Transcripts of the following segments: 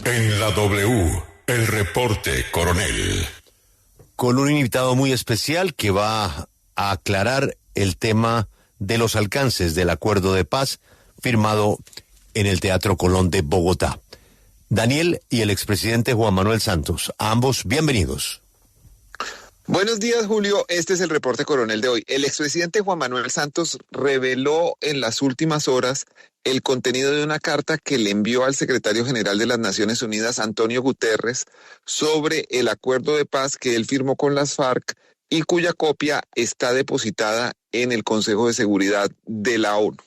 En la W, el reporte coronel. Con un invitado muy especial que va a aclarar el tema de los alcances del acuerdo de paz firmado en el Teatro Colón de Bogotá. Daniel y el expresidente Juan Manuel Santos, a ambos bienvenidos. Buenos días, Julio. Este es el reporte coronel de hoy. El expresidente Juan Manuel Santos reveló en las últimas horas el contenido de una carta que le envió al secretario general de las Naciones Unidas, Antonio Guterres, sobre el acuerdo de paz que él firmó con las FARC y cuya copia está depositada en el Consejo de Seguridad de la ONU.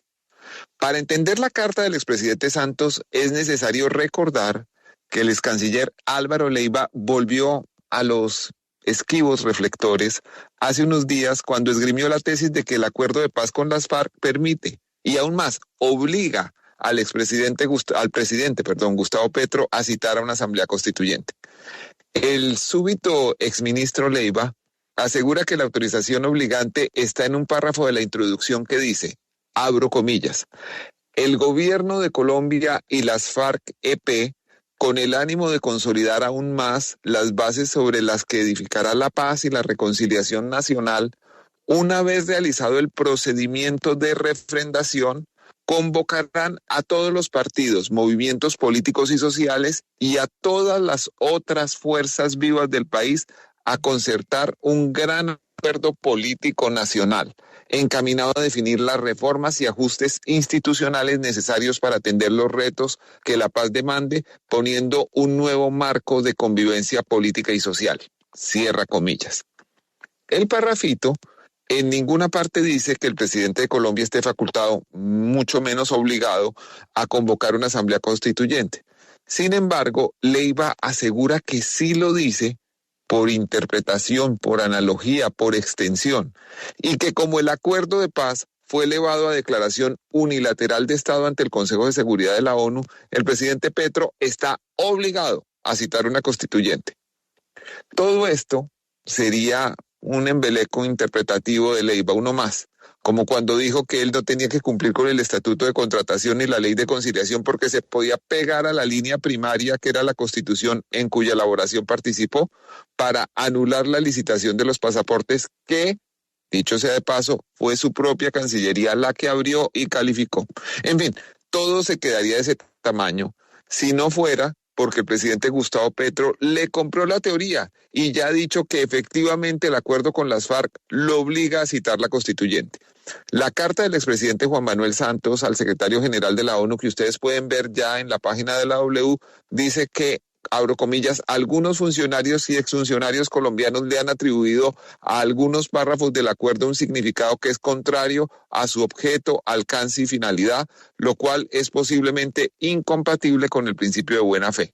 Para entender la carta del expresidente Santos es necesario recordar que el ex canciller Álvaro Leiva volvió a los esquivos reflectores hace unos días cuando esgrimió la tesis de que el acuerdo de paz con las FARC permite y aún más obliga al presidente Gustavo Petro a citar a una asamblea constituyente. El súbito exministro Leiva asegura que la autorización obligante está en un párrafo de la introducción que dice, abro comillas, el gobierno de Colombia y las FARC-EP con el ánimo de consolidar aún más las bases sobre las que edificará la paz y la reconciliación nacional, una vez realizado el procedimiento de refrendación, convocarán a todos los partidos, movimientos políticos y sociales y a todas las otras fuerzas vivas del país a concertar un gran acuerdo político nacional, encaminado a definir las reformas y ajustes institucionales necesarios para atender los retos que la paz demande, poniendo un nuevo marco de convivencia política y social. Cierra comillas. El parrafito en ninguna parte dice que el presidente de Colombia esté facultado, mucho menos obligado, a convocar una asamblea constituyente. Sin embargo, Leiva asegura que sí lo dice por interpretación, por analogía, por extensión, y que como el acuerdo de paz fue elevado a declaración unilateral de Estado ante el Consejo de Seguridad de la ONU, el presidente Petro está obligado a citar una constituyente. Todo esto sería un embeleco interpretativo de Leiva, uno más, como cuando dijo que él no tenía que cumplir con el Estatuto de Contratación y la Ley de Conciliación porque se podía pegar a la línea primaria que era la Constitución en cuya elaboración participó para anular la licitación de los pasaportes que, dicho sea de paso, fue su propia Cancillería la que abrió y calificó. En fin, todo se quedaría de ese tamaño si no fuera porque el presidente Gustavo Petro le compró la teoría y ya ha dicho que efectivamente el acuerdo con las FARC lo obliga a citar la constituyente. La carta del expresidente Juan Manuel Santos al secretario general de la ONU, que ustedes pueden ver ya en la página de la W, dice que, abro comillas, algunos funcionarios y exfuncionarios colombianos le han atribuido a algunos párrafos del acuerdo un significado que es contrario a su objeto, alcance y finalidad, lo cual es posiblemente incompatible con el principio de buena fe.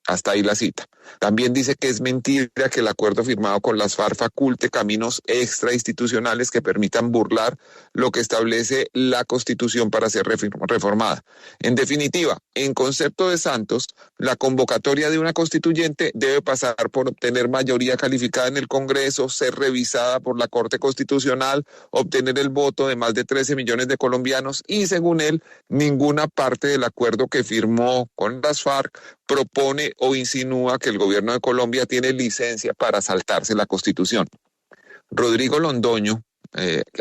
Hasta ahí la cita. También dice que es mentira que el acuerdo firmado con las FARC faculte caminos extrainstitucionales que permitan burlar lo que establece la Constitución para ser reformada. En definitiva, en concepto de Santos, la convocatoria de una constituyente debe pasar por obtener mayoría calificada en el Congreso, ser revisada por la Corte Constitucional, obtener el voto de más de 13 millones de colombianos y, según él, ninguna parte del acuerdo que firmó con las FARC propone o insinúa que el gobierno de Colombia tiene licencia para saltarse la Constitución. Rodrigo Londoño,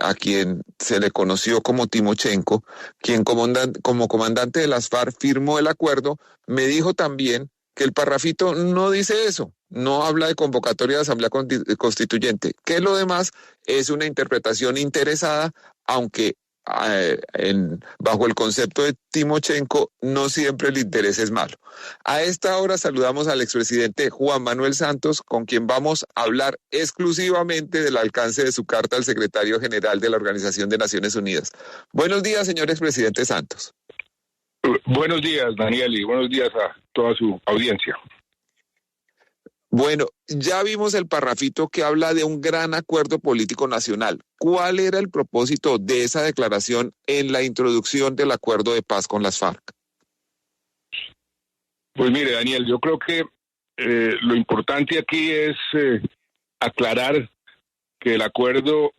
a quien se le conoció como Timochenko, quien como comandante de las FARC firmó el acuerdo, me dijo también que el parrafito no dice eso, no habla de convocatoria de asamblea constituyente, que lo demás es una interpretación interesada, aunque bajo el concepto de Timochenko, no siempre el interés es malo. A esta hora saludamos al expresidente Juan Manuel Santos, con quien vamos a hablar exclusivamente del alcance de su carta al secretario general de la Organización de Naciones Unidas. Buenos días, señor expresidente Santos. Buenos días, Daniel, y buenos días a toda su audiencia. Bueno, ya vimos el parrafito que habla de un gran acuerdo político nacional. ¿Cuál era el propósito de esa declaración en la introducción del acuerdo de paz con las FARC? Pues mire, Daniel, yo creo que lo importante aquí es aclarar que el acuerdo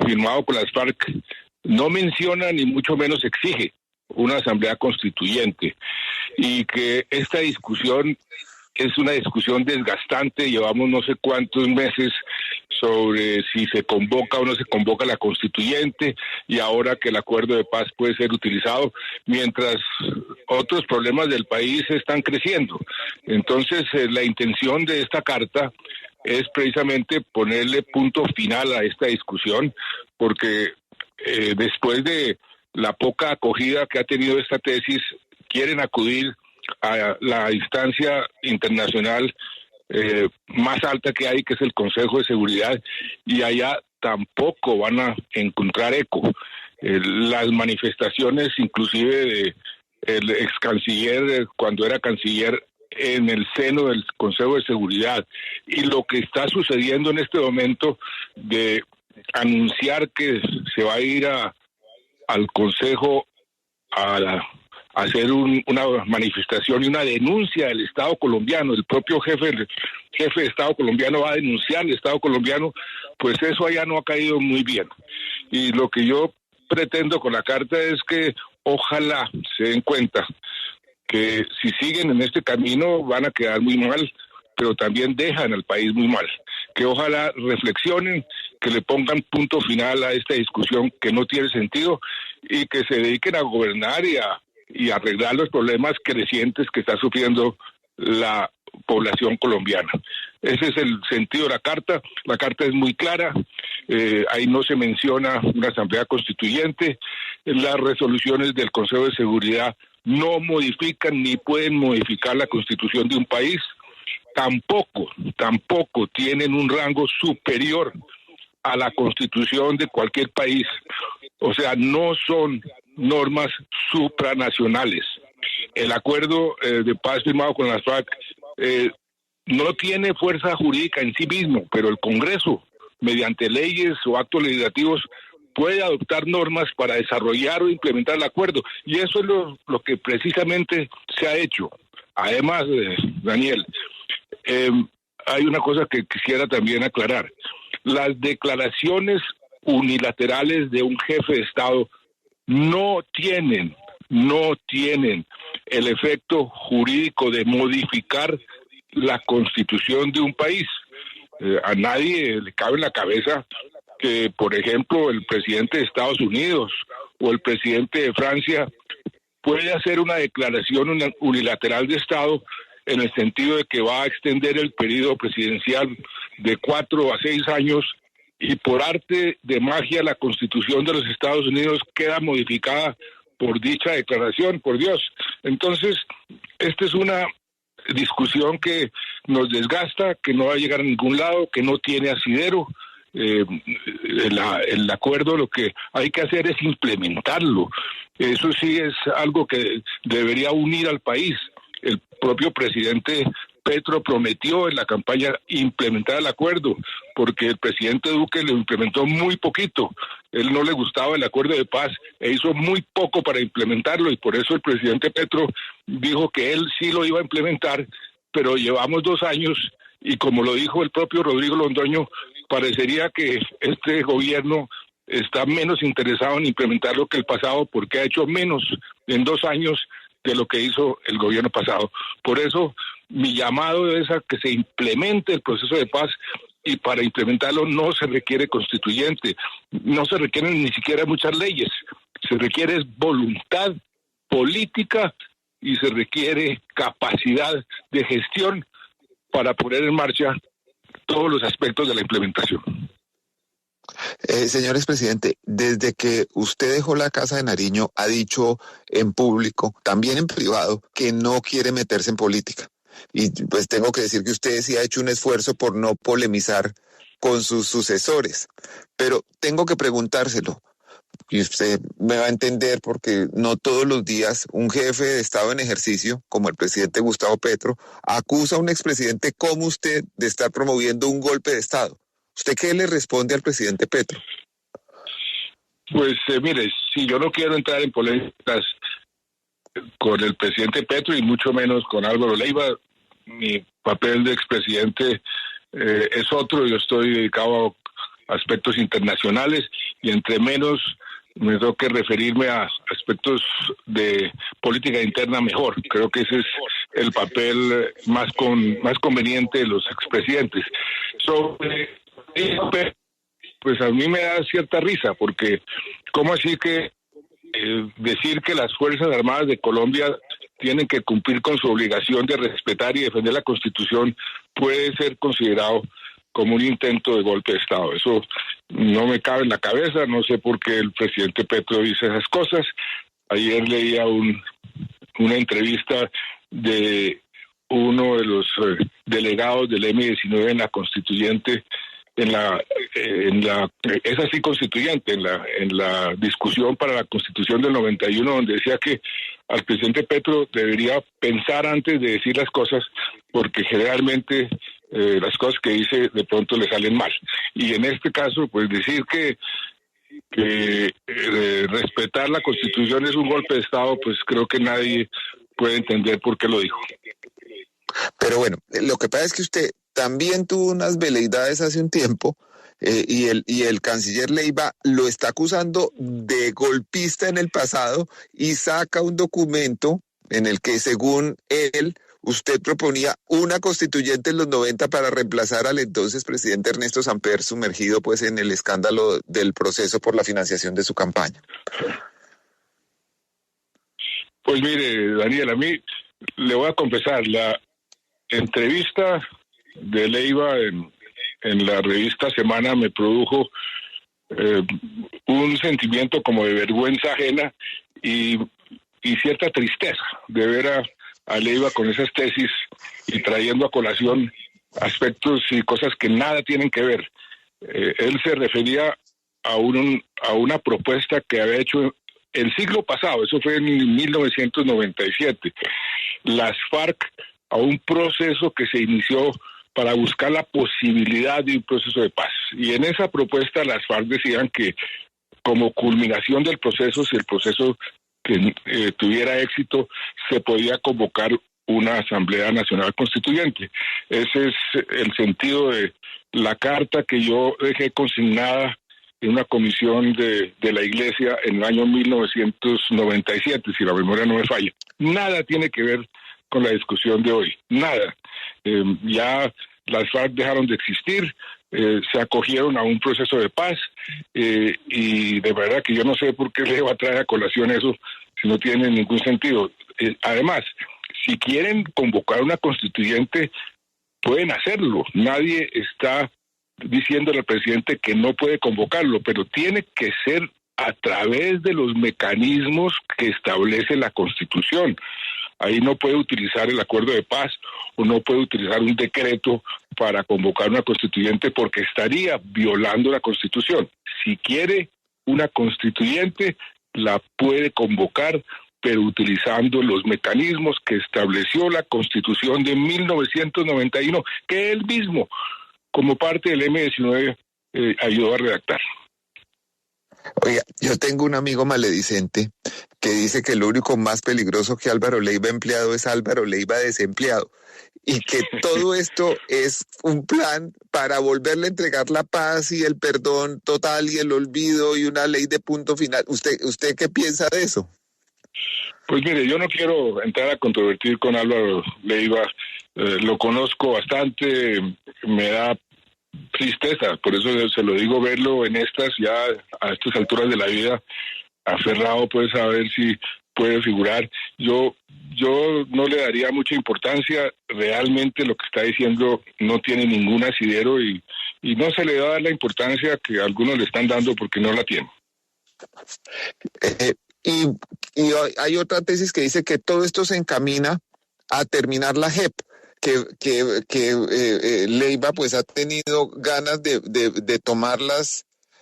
firmado con las FARC no menciona ni mucho menos exige una asamblea constituyente y que esta discusión es una discusión desgastante. Llevamos no sé cuántos meses sobre si se convoca o no se convoca la constituyente, y ahora que el acuerdo de paz puede ser utilizado, mientras otros problemas del país están creciendo. Entonces, la intención de esta carta es precisamente ponerle punto final a esta discusión, porque después de la poca acogida que ha tenido esta tesis, quieren acudir a la instancia internacional más alta que hay, que es el Consejo de Seguridad, y allá tampoco van a encontrar eco. Las manifestaciones, inclusive de el ex canciller, cuando era canciller, en el seno del Consejo de Seguridad, y lo que está sucediendo en este momento de anunciar que se va a ir al Consejo a hacer una manifestación y una denuncia del Estado colombiano. El propio jefe de Estado colombiano va a denunciar al Estado colombiano, pues eso allá no ha caído muy bien. Y lo que yo pretendo con la carta es que ojalá se den cuenta que si siguen en este camino van a quedar muy mal, pero también dejan al país muy mal. Que ojalá reflexionen, que le pongan punto final a esta discusión que no tiene sentido, y que se dediquen a gobernar y arreglar los problemas crecientes que está sufriendo la población colombiana. Ese es el sentido de la carta. La carta es muy clara. Ahí no se menciona una asamblea constituyente. Las resoluciones del Consejo de Seguridad no modifican ni pueden modificar la constitución de un país. Tampoco tienen un rango superior a la constitución de cualquier país. O sea, no son normas supranacionales. El acuerdo de paz firmado con las FARC no tiene fuerza jurídica en sí mismo, pero el Congreso, mediante leyes o actos legislativos, puede adoptar normas para desarrollar o implementar el acuerdo. Y eso es lo que precisamente se ha hecho. Además, Daniel, hay una cosa que quisiera también aclarar. Las declaraciones unilaterales de un jefe de Estado no tienen el efecto jurídico de modificar la constitución de un país. A nadie le cabe en la cabeza que, por ejemplo, el presidente de Estados Unidos o el presidente de Francia puede hacer una declaración unilateral de Estado en el sentido de que va a extender el periodo presidencial de 4 a 6 años, y por arte de magia la Constitución de los Estados Unidos queda modificada por dicha declaración, por Dios. Entonces, esta es una discusión que nos desgasta, que no va a llegar a ningún lado, que no tiene asidero. El acuerdo, lo que hay que hacer es implementarlo. Eso sí es algo que debería unir al país. El propio presidente Petro prometió en la campaña implementar el acuerdo, porque el presidente Duque lo implementó muy poquito. Él no le gustaba el acuerdo de paz e hizo muy poco para implementarlo, y por eso el presidente Petro dijo que él sí lo iba a implementar, pero llevamos 2 años y, como lo dijo el propio Rodrigo Londoño, parecería que este gobierno está menos interesado en implementarlo que el pasado, porque ha hecho menos en 2 años de lo que hizo el gobierno pasado. Por eso mi llamado es a que se implemente el proceso de paz, y para implementarlo no se requiere constituyente, no se requieren ni siquiera muchas leyes, se requiere voluntad política y se requiere capacidad de gestión para poner en marcha todos los aspectos de la implementación. Señor expresidente, desde que usted dejó la Casa de Nariño, ha dicho en público, también en privado, que no quiere meterse en política. Y pues tengo que decir que usted sí ha hecho un esfuerzo por no polemizar con sus sucesores. Pero tengo que preguntárselo, y usted me va a entender, porque no todos los días un jefe de Estado en ejercicio, como el presidente Gustavo Petro, acusa a un expresidente como usted de estar promoviendo un golpe de Estado. ¿Usted qué le responde al presidente Petro? Pues mire, si yo no quiero entrar en polémicas con el presidente Petro y mucho menos con Álvaro Leiva, mi papel de expresidente es otro. Yo estoy dedicado a aspectos internacionales, y entre menos me toque referirme a aspectos de política interna mejor. Creo que ese es el papel más conveniente de los expresidentes. Sobre pues a mí me da cierta risa, porque ¿cómo así que decir que las Fuerzas Armadas de Colombia tienen que cumplir con su obligación de respetar y defender la Constitución puede ser considerado como un intento de golpe de Estado? Eso no me cabe en la cabeza, no sé por qué el presidente Petro dice esas cosas. Ayer leía una entrevista de uno de los delegados del M-19 en la Constituyente, es así constituyente, en la discusión para la Constitución del 91, donde decía que al presidente Petro debería pensar antes de decir las cosas, porque generalmente las cosas que dice de pronto le salen mal. Y en este caso, pues decir que respetar la Constitución es un golpe de Estado, pues creo que nadie puede entender por qué lo dijo. Pero bueno, lo que pasa es que usted también tuvo unas veleidades hace un tiempo, y el canciller Leiva lo está acusando de golpista en el pasado y saca un documento en el que, según él, usted proponía una constituyente en los 90 para reemplazar al entonces presidente Ernesto Samper, sumergido pues en el escándalo del proceso por la financiación de su campaña. Pues mire, Daniel, a mí le voy a confesar, la entrevista de Leiva en la revista Semana me produjo un sentimiento como de vergüenza ajena y cierta tristeza de ver a Leiva con esas tesis y trayendo a colación aspectos y cosas que nada tienen que ver. Él se refería a una propuesta que había hecho el siglo pasado, eso fue en 1997, las FARC, a un proceso que se inició para buscar la posibilidad de un proceso de paz. Y en esa propuesta las FARC decían que como culminación del proceso, si el proceso que tuviera éxito, se podía convocar una Asamblea Nacional Constituyente. Ese es el sentido de la carta que yo dejé consignada en una comisión de la Iglesia en el año 1997, si la memoria no me falla. Nada tiene que ver con la discusión de hoy, nada. Ya las FARC dejaron de existir, se acogieron a un proceso de paz, y de verdad que yo no sé por qué le va a traer a colación eso si no tiene ningún sentido. Además, si quieren convocar una constituyente, pueden hacerlo. Nadie está diciéndole al presidente que no puede convocarlo, pero tiene que ser a través de los mecanismos que establece la Constitución. Ahí no puede utilizar el acuerdo de paz o no puede utilizar un decreto para convocar una constituyente, porque estaría violando la Constitución. Si quiere una constituyente, la puede convocar, pero utilizando los mecanismos que estableció la Constitución de 1991, que él mismo, como parte del M-19, ayudó a redactar. Oiga, yo tengo un amigo maledicente que dice que lo único más peligroso que Álvaro Leiva empleado es Álvaro Leiva desempleado, y que todo esto es un plan para volverle a entregar la paz y el perdón total y el olvido y una ley de punto final. ¿Usted qué piensa de eso? Pues mire, yo no quiero entrar a controvertir con Álvaro Leiva, lo conozco bastante, me da tristeza, por eso se lo digo, verlo en estas alturas de la vida, aferrado pues a ver si puede figurar. Yo no le daría mucha importancia, realmente lo que está diciendo no tiene ningún asidero y no se le da la importancia que algunos le están dando porque no la tienen. Y hay otra tesis que dice que todo esto se encamina a terminar la JEP, que Leiva pues ha tenido ganas de tomar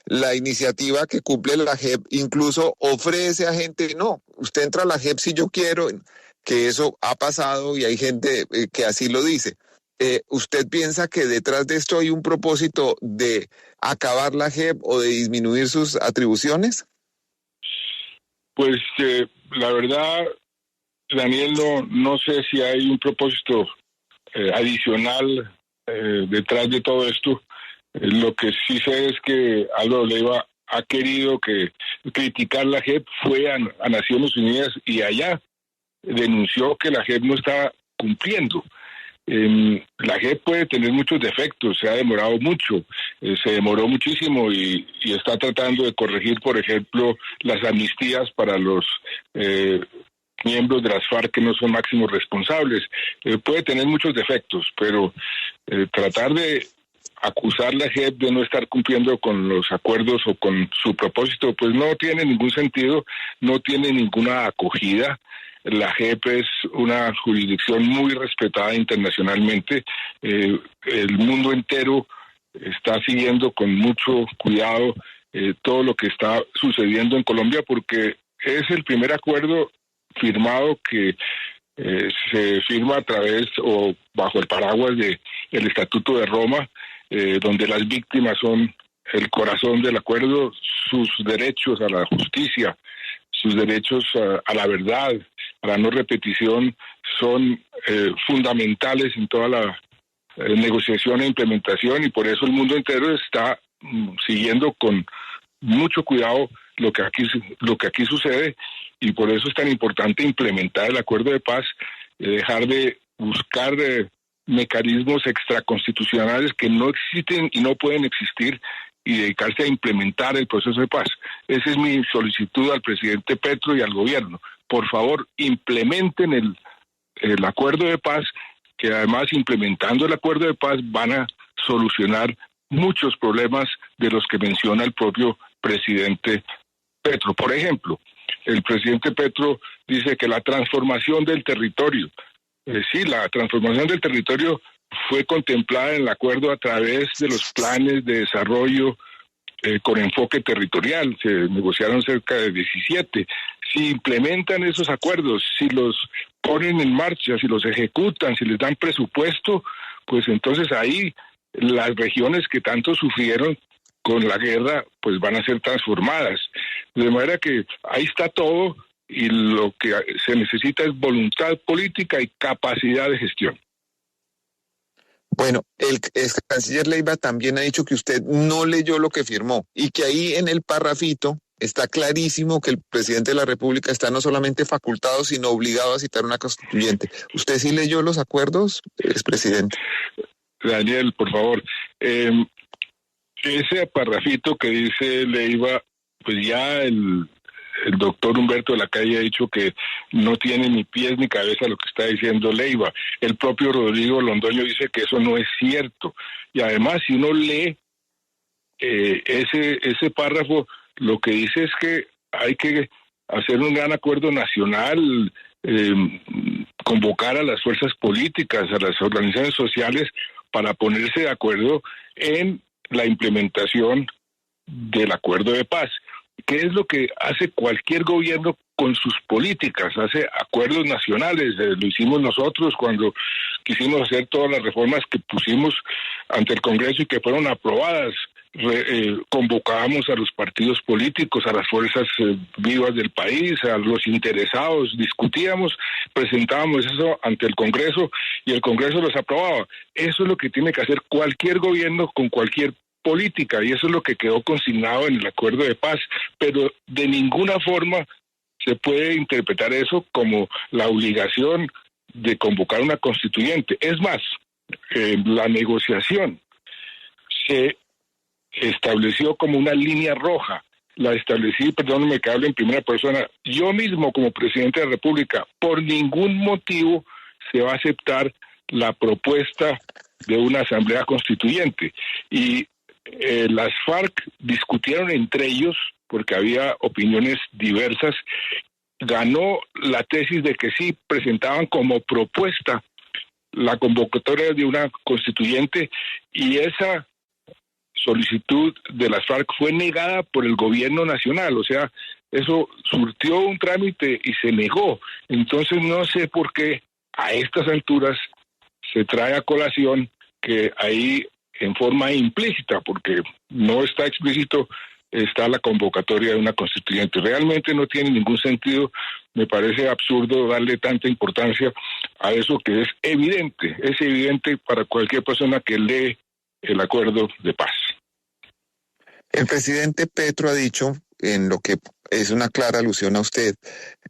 la iniciativa que cumple la JEP, incluso ofrece a gente, no, usted entra a la JEP si yo quiero, que eso ha pasado y hay gente que así lo dice. ¿Usted piensa que detrás de esto hay un propósito de acabar la JEP o de disminuir sus atribuciones? Pues la verdad, Daniel, no sé si hay un propósito adicional detrás de todo esto. Lo que sí sé es que Álvaro Leiva ha querido criticar la JEP fue a Naciones Unidas y allá denunció que la JEP no estaba cumpliendo. La JEP puede tener muchos defectos, se ha demorado mucho, se demoró muchísimo y está tratando de corregir, por ejemplo, las amnistías para los miembros de las FARC que no son máximos responsables. Puede tener muchos defectos, pero tratar de acusar a la JEP de no estar cumpliendo con los acuerdos o con su propósito, pues no tiene ningún sentido, no tiene ninguna acogida. La JEP es una jurisdicción muy respetada internacionalmente. El mundo entero está siguiendo con mucho cuidado todo lo que está sucediendo en Colombia, porque es el primer acuerdo firmado que se firma a través o bajo el paraguas del Estatuto de Roma, donde las víctimas son el corazón del acuerdo, sus derechos a la justicia, sus derechos a la verdad, a la no repetición, son fundamentales en toda la negociación e implementación, y por eso el mundo entero está siguiendo con mucho cuidado lo que aquí sucede, y por eso es tan importante implementar el acuerdo de paz, dejar de buscar mecanismos extraconstitucionales que no existen y no pueden existir, y dedicarse a implementar el proceso de paz. Esa es mi solicitud al presidente Petro y al gobierno. Por favor, implementen el acuerdo de paz, que además implementando el acuerdo de paz van a solucionar muchos problemas de los que menciona el propio presidente Petro. Por ejemplo, el presidente Petro dice que la transformación del territorio, sí, la transformación del territorio fue contemplada en el acuerdo a través de los planes de desarrollo con enfoque territorial. Se negociaron cerca de 17. Si implementan esos acuerdos, si los ponen en marcha, si los ejecutan, si les dan presupuesto, pues entonces ahí las regiones que tanto sufrieron con la guerra, pues van a ser transformadas. De manera que ahí está todo, y lo que se necesita es voluntad política y capacidad de gestión. Bueno, el ex canciller Leiva también ha dicho que usted no leyó lo que firmó y que ahí en el parrafito está clarísimo que el presidente de la República está no solamente facultado, sino obligado a citar una constituyente. ¿Usted sí leyó los acuerdos, expresidente? Daniel, por favor. Ese parrafito que dice Leiva, pues ya el doctor Humberto de la Calle ha dicho que no tiene ni pies ni cabeza lo que está diciendo Leiva. El propio Rodrigo Londoño dice que eso no es cierto. Y además, si uno lee ese párrafo, lo que dice es que hay que hacer un gran acuerdo nacional, convocar a las fuerzas políticas, a las organizaciones sociales, para ponerse de acuerdo en la implementación del acuerdo de paz. ¿Qué es lo que hace cualquier gobierno con sus políticas? Hace acuerdos nacionales. Lo hicimos nosotros cuando quisimos hacer todas las reformas que pusimos ante el Congreso y que fueron aprobadas. Convocábamos a los partidos políticos, a las fuerzas vivas del país, a los interesados, discutíamos, presentábamos eso ante el Congreso y el Congreso los aprobaba. Eso es lo que tiene que hacer cualquier gobierno con cualquier política, y eso es lo que quedó consignado en el acuerdo de paz, pero de ninguna forma se puede interpretar eso como la obligación de convocar una constituyente. Es más, la negociación se estableció como una línea roja. La establecí, perdónenme que hable en primera persona, yo mismo como presidente de la República. Por ningún motivo se va a aceptar la propuesta de una asamblea constituyente. Y las FARC discutieron entre ellos, porque había opiniones diversas. Ganó la tesis de que sí presentaban como propuesta la convocatoria de una constituyente, y esa solicitud de las FARC fue negada por el gobierno nacional. O sea, eso surtió un trámite y se negó. Entonces no sé por qué a estas alturas se trae a colación que ahí, en forma implícita, porque no está explícito, está la convocatoria de una constituyente. Realmente no tiene ningún sentido. Me parece absurdo darle tanta importancia a eso que es evidente para cualquier persona que lee el acuerdo de paz. El presidente Petro ha dicho, en lo que es una clara alusión a usted,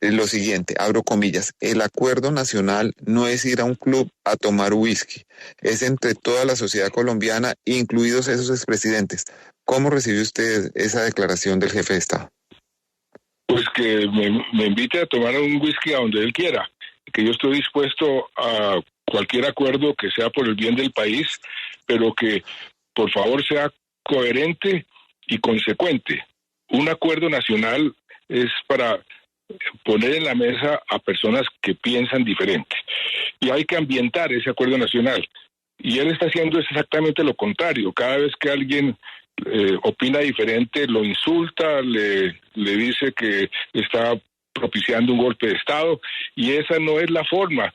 lo siguiente, abro comillas, el acuerdo nacional no es ir a un club a tomar whisky, es entre toda la sociedad colombiana, incluidos esos expresidentes. ¿Cómo recibe usted esa declaración del jefe de Estado? Pues que me invite a tomar un whisky a donde él quiera, que yo estoy dispuesto a cualquier acuerdo que sea por el bien del país, pero que por favor sea coherente y consecuente. Un acuerdo nacional es para poner en la mesa a personas que piensan diferente, y hay que ambientar ese acuerdo nacional. Y él está haciendo exactamente lo contrario. Cada vez que alguien opina diferente, lo insulta, le dice que está propiciando un golpe de Estado, y esa no es la forma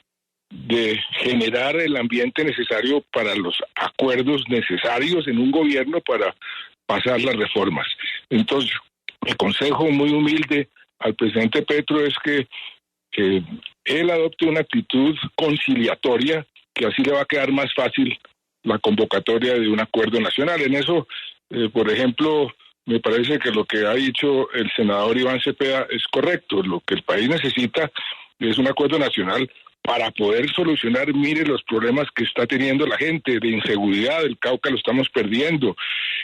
de generar el ambiente necesario para los acuerdos necesarios en un gobierno para pasar las reformas. Entonces, mi consejo muy humilde al presidente Petro es que él adopte una actitud conciliatoria, que así le va a quedar más fácil la convocatoria de un acuerdo nacional. En eso, por ejemplo, me parece que lo que ha dicho el senador Iván Cepeda es correcto. Lo que el país necesita es un acuerdo nacional para poder solucionar, mire, los problemas que está teniendo la gente, de inseguridad. El Cauca lo estamos perdiendo,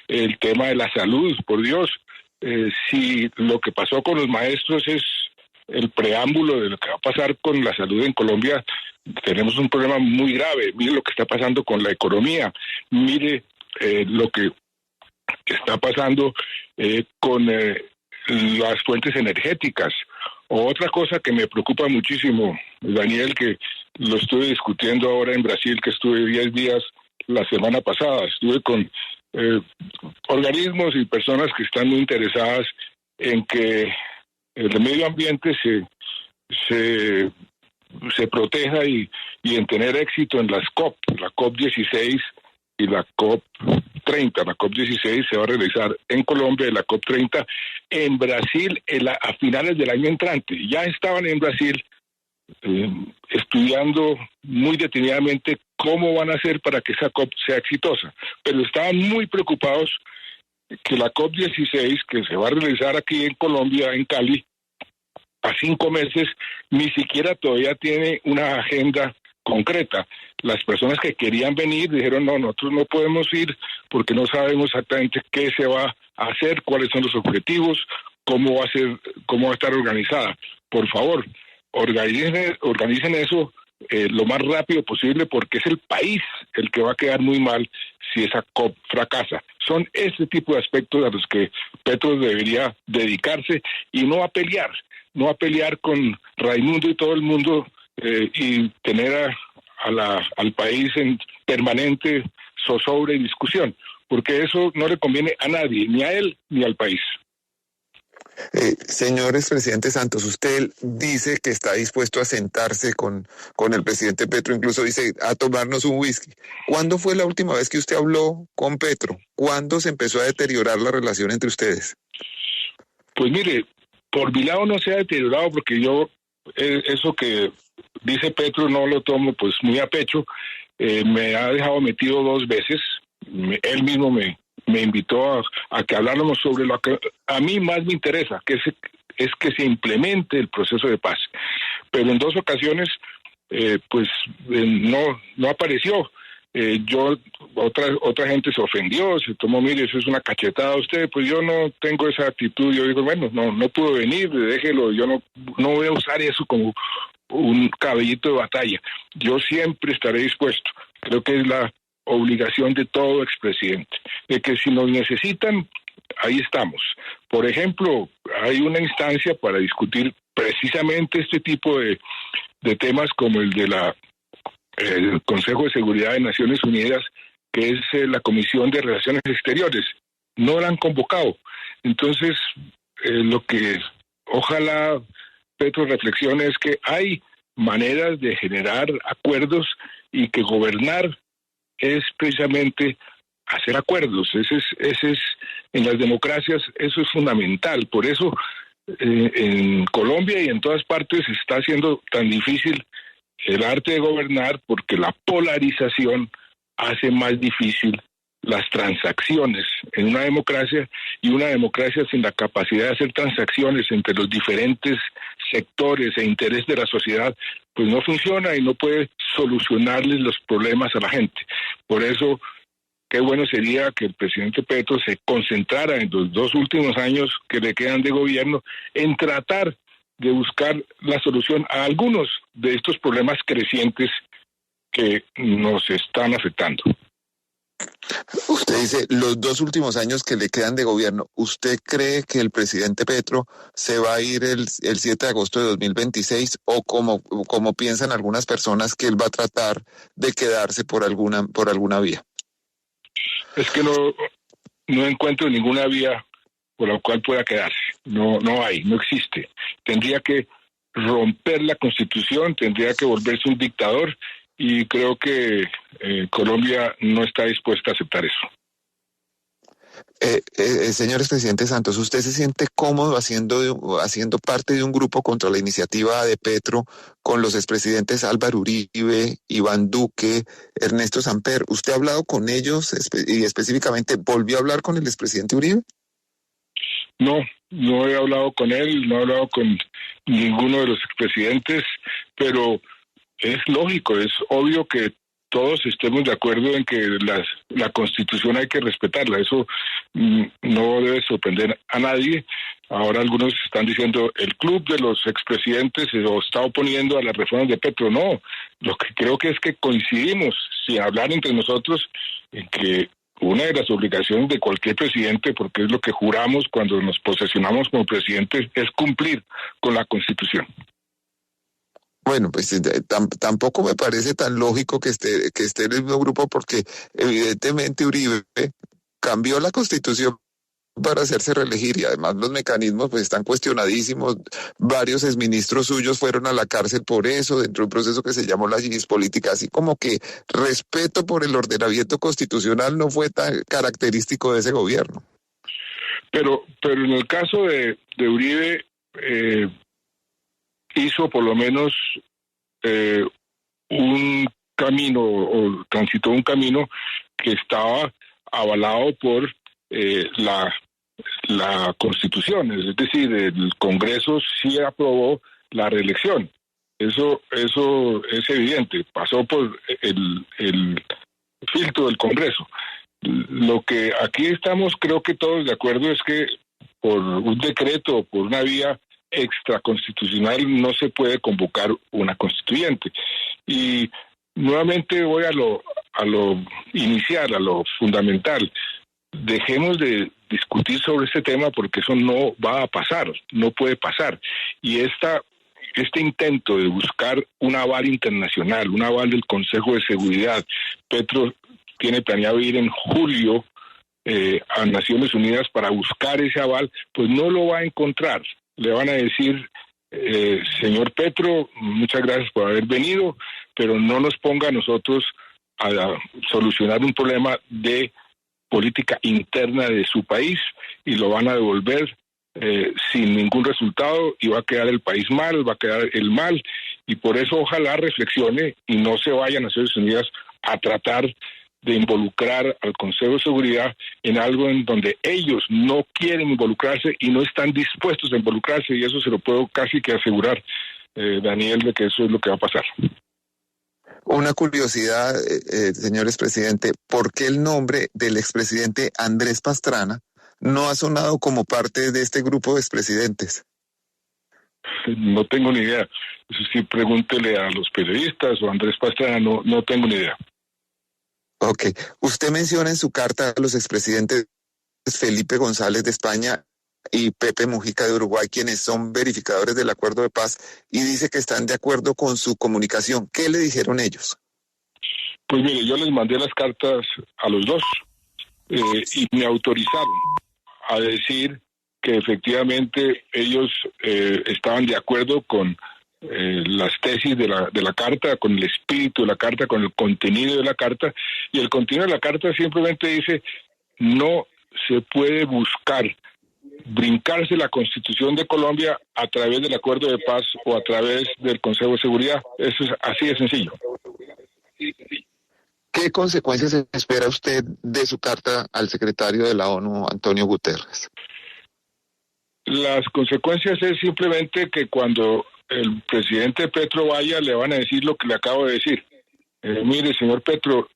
el tema de la salud, por Dios. Si lo que pasó con los maestros es el preámbulo de lo que va a pasar con la salud en Colombia, tenemos un problema muy grave. Mire lo que está pasando con la economía, mire lo que está pasando con las fuentes energéticas. Otra cosa que me preocupa muchísimo, Daniel, que lo estuve discutiendo ahora en Brasil, que estuve 10 días la semana pasada, estuve con organismos y personas que están muy interesadas en que el medio ambiente se proteja y en tener éxito en las COP, la COP16 y la COP30. La COP16 se va a realizar en Colombia y la COP30 en Brasil a finales del año entrante. Ya estaban en Brasil estudiando muy detenidamente cómo van a hacer para que esa COP sea exitosa, pero estaban muy preocupados que la COP16, que se va a realizar aquí en Colombia, en Cali, a 5 meses, ni siquiera todavía tiene una agenda concreta. Las personas que querían venir dijeron, no, nosotros no podemos ir porque no sabemos exactamente qué se va a hacer, cuáles son los objetivos, cómo va a estar organizada. Por favor, organicen eso lo más rápido posible, porque es el país el que va a quedar muy mal si esa COP fracasa. Son ese tipo de aspectos a los que Petro debería dedicarse y no a pelear con Raimundo y todo el mundo y tener al país en permanente zozobra y discusión, porque eso no le conviene a nadie, ni a él ni al país. Señor expresidente Santos, usted dice que está dispuesto a sentarse con el presidente Petro, incluso dice a tomarnos un whisky. ¿Cuándo fue la última vez que usted habló con Petro? ¿Cuándo se empezó a deteriorar la relación entre ustedes? Pues mire, por mi lado no se ha deteriorado, porque yo eso que dice Petro no lo tomo pues muy a pecho. Me ha dejado metido 2 veces. Él mismo me invitó a que habláramos sobre lo que a mí más me interesa, que es que se implemente el proceso de paz. Pero en 2 ocasiones no apareció. Otra gente se ofendió, se tomó, mire, eso es una cachetada a usted. Pues yo no tengo esa actitud. Yo digo, bueno, no pudo venir, déjelo. Yo no voy a usar eso como un caballito de batalla. Yo siempre estaré dispuesto. Creo que es la obligación de todo expresidente, de que si nos necesitan, ahí estamos. Por ejemplo, hay una instancia para discutir precisamente este tipo de temas, como el de el Consejo de Seguridad de Naciones Unidas, que es la Comisión de Relaciones Exteriores. No la han convocado. Entonces, lo que ojalá Petro reflexione es que hay maneras de generar acuerdos, y que gobernar es precisamente hacer acuerdos. Ese es en las democracias, eso es fundamental. Por eso en Colombia y en todas partes está haciendo tan difícil el arte de gobernar, porque la polarización hace más difícil las transacciones en una democracia, y una democracia sin la capacidad de hacer transacciones entre los diferentes sectores e intereses de la sociedad, pues no funciona y no puede solucionarles los problemas a la gente. Por eso, qué bueno sería que el presidente Petro se concentrara en los 2 últimos años que le quedan de gobierno en tratar de buscar la solución a algunos de estos problemas crecientes que nos están afectando. Usted dice los 2 últimos años que le quedan de gobierno. ¿Usted cree que el presidente Petro se va a ir el 7 de agosto de 2026 o como piensan algunas personas que él va a tratar de quedarse por alguna vía? Es que no encuentro ninguna vía por la cual pueda quedarse. No existe. Tendría que romper la Constitución, tendría que volverse un dictador, y creo que Colombia no está dispuesta a aceptar eso. Señor expresidente Santos, ¿usted se siente cómodo haciendo parte de un grupo contra la iniciativa de Petro con los expresidentes Álvaro Uribe, Iván Duque, Ernesto Samper? ¿Usted ha hablado con ellos y específicamente volvió a hablar con el expresidente Uribe? No he hablado con él, no he hablado con ninguno de los expresidentes, pero es lógico, es obvio que todos estemos de acuerdo en que la Constitución hay que respetarla. Eso no debe sorprender a nadie. Ahora algunos están diciendo el club de los expresidentes se está oponiendo a las reformas de Petro. No, lo que creo que es que coincidimos, sin hablar entre nosotros, en que una de las obligaciones de cualquier presidente, porque es lo que juramos cuando nos posesionamos como presidentes, es cumplir con la Constitución. Bueno, pues tampoco me parece tan lógico que esté en el mismo grupo, porque evidentemente Uribe cambió la Constitución para hacerse reelegir, y además los mecanismos pues están cuestionadísimos. Varios exministros suyos fueron a la cárcel por eso, dentro de un proceso que se llamó la política. Así como que respeto por el ordenamiento constitucional no fue tan característico de ese gobierno. Pero en el caso de Uribe, hizo por lo menos un camino, o transitó un camino que estaba avalado por la Constitución, es decir, el Congreso sí aprobó la reelección. Eso es evidente, pasó por el filtro del Congreso. Lo que aquí estamos, creo que todos de acuerdo, es que por un decreto, por una vía extraconstitucional, no se puede convocar una constituyente. Y nuevamente voy a lo inicial, a lo fundamental. Dejemos de discutir sobre este tema, porque eso no va a pasar, no puede pasar. Y este intento de buscar un aval internacional, un aval del Consejo de Seguridad, Petro tiene planeado ir en julio a Naciones Unidas para buscar ese aval, pues no lo va a encontrar. Le van a decir, señor Petro, muchas gracias por haber venido, pero no nos ponga a nosotros a solucionar un problema de política interna de su país, y lo van a devolver sin ningún resultado, y va a quedar el país mal, va a quedar el mal, y por eso ojalá reflexione y no se vaya a Naciones Unidas a tratar de involucrar al Consejo de Seguridad en algo en donde ellos no quieren involucrarse y no están dispuestos a involucrarse, y eso se lo puedo casi que asegurar, Daniel, de que eso es lo que va a pasar. Una curiosidad, señor expresidente, ¿por qué el nombre del expresidente Andrés Pastrana no ha sonado como parte de este grupo de expresidentes? No tengo ni idea. Eso sí, pregúntele a los periodistas o a Andrés Pastrana, no tengo ni idea. Ok. Usted menciona en su carta a los expresidentes Felipe González de España y Pepe Mujica de Uruguay, quienes son verificadores del acuerdo de paz, y dice que están de acuerdo con su comunicación. ¿Qué le dijeron ellos? Pues mire, yo les mandé las cartas a los dos y me autorizaron a decir que efectivamente ellos estaban de acuerdo con las tesis de la carta, con el espíritu de la carta, con el contenido de la carta, y el contenido de la carta simplemente dice: no se puede buscar brincarse la Constitución de Colombia a través del acuerdo de paz o a través del Consejo de Seguridad. Eso es así de sencillo. ¿Qué ¿Qué consecuencias espera usted de su carta al secretario de la ONU, Antonio Guterres? Las consecuencias es simplemente que cuando el presidente Petro vaya, le van a decir lo que le acabo de decir. Mire, señor Petro,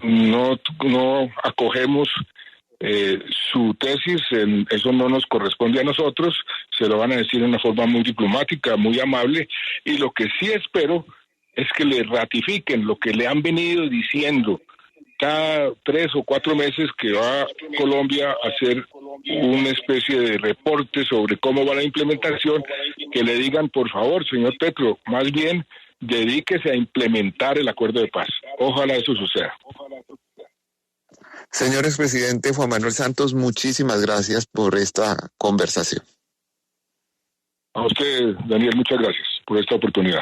no acogemos su tesis, eso no nos corresponde a nosotros, se lo van a decir de una forma muy diplomática, muy amable, y lo que sí espero es que le ratifiquen lo que le han venido diciendo cada 3 o 4 meses que va Colombia a hacer una especie de reporte sobre cómo va la implementación, que le digan, por favor, señor Petro, más bien dedíquese a implementar el acuerdo de paz. Ojalá eso suceda. Señor expresidente Juan Manuel Santos, muchísimas gracias por esta conversación. A usted, Daniel, muchas gracias por esta oportunidad.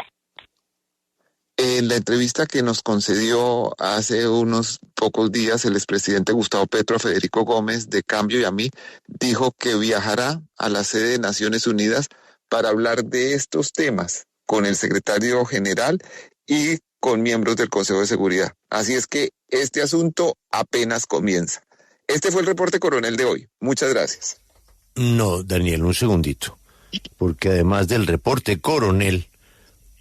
En la entrevista que nos concedió hace unos pocos días el expresidente Gustavo Petro a Federico Gómez de Cambio y a mí, dijo que viajará a la sede de Naciones Unidas para hablar de estos temas con el secretario general y con miembros del Consejo de Seguridad. Así es que este asunto apenas comienza. Este fue el reporte coronel de hoy. Muchas gracias. No, Daniel, un segundito. Porque además del reporte coronel,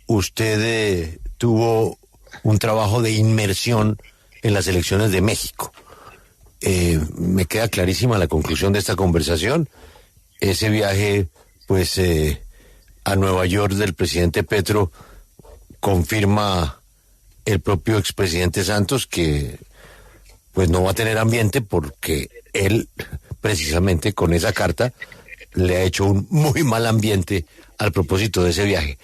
usted tuvo un trabajo de inmersión en las elecciones de México. Me queda clarísima la conclusión de esta conversación. Ese viaje, pues, a Nueva York del presidente Petro confirma el propio expresidente Santos que, pues, no va a tener ambiente porque él, precisamente con esa carta, le ha hecho un muy mal ambiente al propósito de ese viaje.